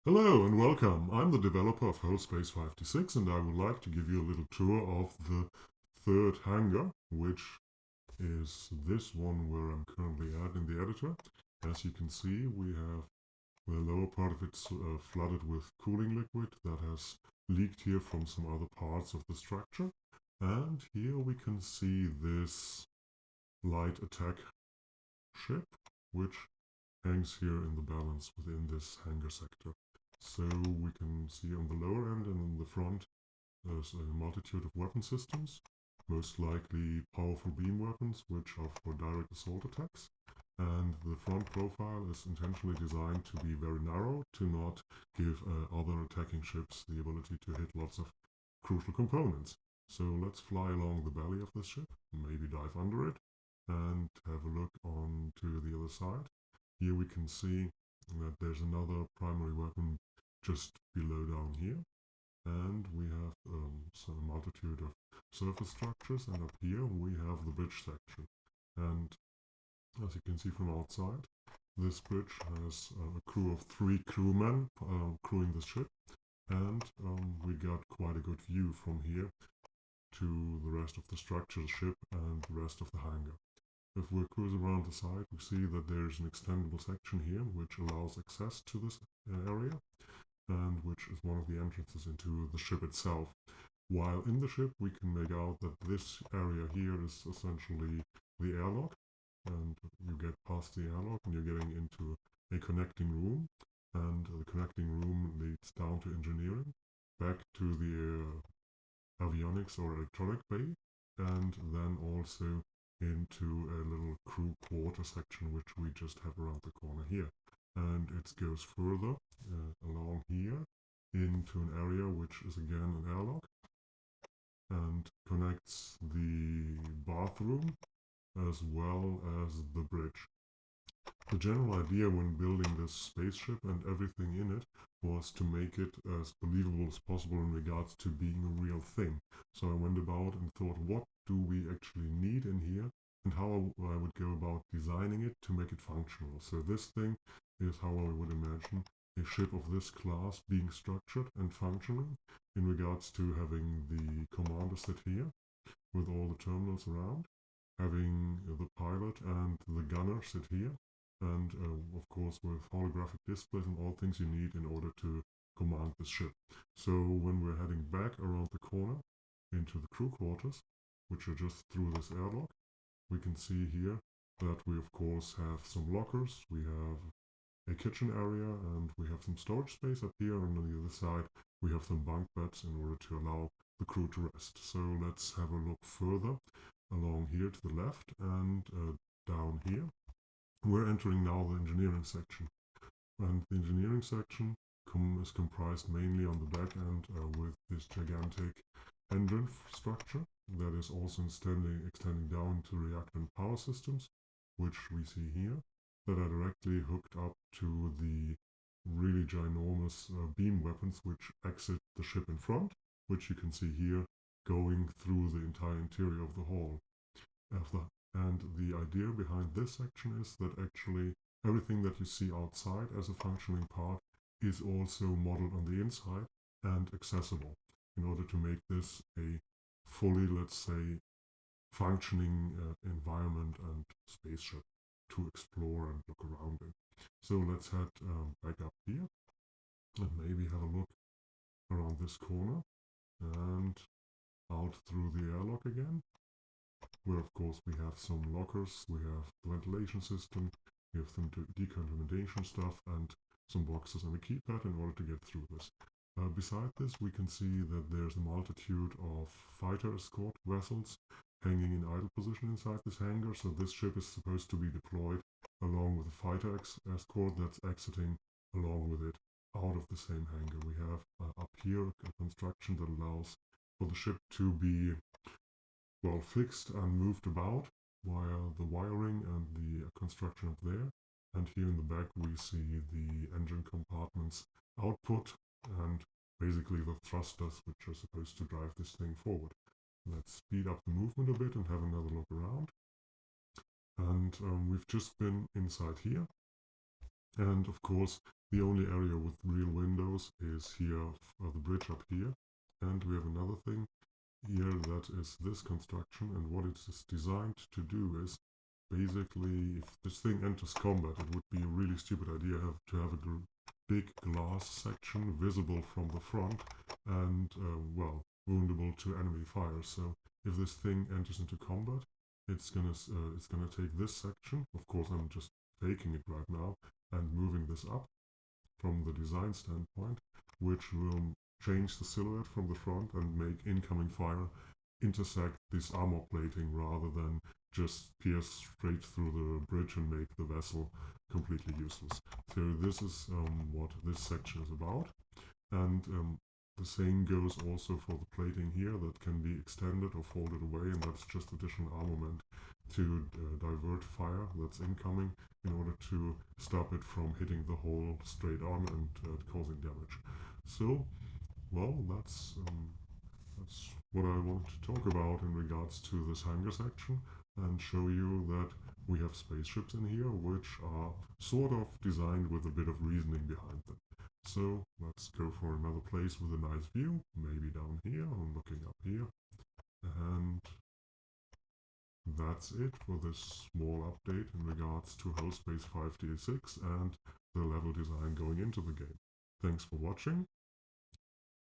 Hello and welcome. I'm the developer of Höll Space 56 and I would like to give you a little tour of the third hangar, which is this one where I'm currently at in the editor. As you can see, we have the lower part of it flooded with cooling liquid that has leaked here from some other parts of the structure. And here we can see this light attack ship, which hangs here in the balance within this hangar sector. So we can see on the lower end and in the front there's a multitude of weapon systems, most likely powerful beam weapons which are for direct assault attacks. And the front profile is intentionally designed to be very narrow to not give other attacking ships the ability to hit lots of crucial components. So let's fly along the belly of this ship, maybe dive under it, and have a look on to the other side. Here we can see that there's another primary weapon just below down here, and we have some multitude of surface structures, and up here we have the bridge section. And as you can see from outside, this bridge has a crew of 3 crewmen crewing the ship, and we got quite a good view from here to the rest of the structure, the ship, and the rest of the hangar. If we cruise around the side, we see that there's an extendable section here which allows access to this area, and which is one of the entrances into the ship itself. While in the ship, we can make out that this area here is essentially the airlock, and you get past the airlock and you're getting into a connecting room, and the connecting room leads down to engineering, back to the avionics or electronic bay, and then also into a little crew quarter section which we just have around the corner here. And it goes further along here into an area which is again an airlock and connects the bathroom as well as the bridge. The general idea when building this spaceship and everything in it was to make it as believable as possible in regards to being a real thing. So I went about and thought, what do we actually need in here, and how I would go about designing it to make it functional. So this thing is how I would imagine a ship of this class being structured and functioning in regards to having the commander sit here with all the terminals around, having the pilot and the gunner sit here, and of course with holographic displays and all things you need in order to command this ship. So when we're heading back around the corner into the crew quarters, which are just through this airlock, we can see here that we of course have some lockers, we have a kitchen area, and we have some storage space up here, and on the other side we have some bunk beds in order to allow the crew to rest. So let's have a look further along here to the left and down here. We're entering now the engineering section, and the engineering section is comprised mainly on the back end with this gigantic engine structure that is also extending down to reactor and power systems, which we see here, that are directly hooked up to the really ginormous beam weapons which exit the ship in front, which you can see here going through the entire interior of the hull. And the idea behind this section is that actually everything that you see outside as a functioning part is also modeled on the inside and accessible in order to make this a fully, let's say, functioning environment and spaceship to explore and look around in. So let's head back up here and maybe have a look around this corner and out through the airlock again, where of course we have some lockers, we have the ventilation system, we have some decontamination stuff, and some boxes and a keypad in order to get through this. Beside this, we can see that there's a multitude of fighter escort vessels hanging in idle position inside this hangar. So this ship is supposed to be deployed along with a fighter escort that's exiting along with it out of the same hangar. We have up here a construction that allows for the ship to be well fixed and moved about via the wiring and the construction up there. And here in the back we see the engine compartments output and basically the thrusters which are supposed to drive this thing forward. Let's speed up the movement a bit and have another look around. And we've just been inside here. And of course, The only area with real windows is here, the bridge up here. And we have another thing here that is this construction, and what it is designed to do is basically, if this thing enters combat, it would be a really stupid idea to have a big glass section visible from the front and, well, woundable to enemy fire. So if this thing enters into combat, it's gonna take this section. Of course, I'm just faking it right now and moving this up from the design standpoint, which will change the silhouette from the front and make incoming fire intersect this armor plating rather than just pierce straight through the bridge and make the vessel completely useless. So this is what this section is about. And the same goes also for the plating here that can be extended or folded away, and that's just additional armament to divert fire that's incoming in order to stop it from hitting the hull straight on and causing damage. So, well, that's what I wanted to talk about in regards to this hangar section, and show you that we have spaceships in here which are sort of designed with a bit of reasoning behind them. So let's go for another place with a nice view, maybe down here. I'm looking up here, and that's it for this small update in regards to Höll Space 5.6 and the level design going into the game. Thanks for watching.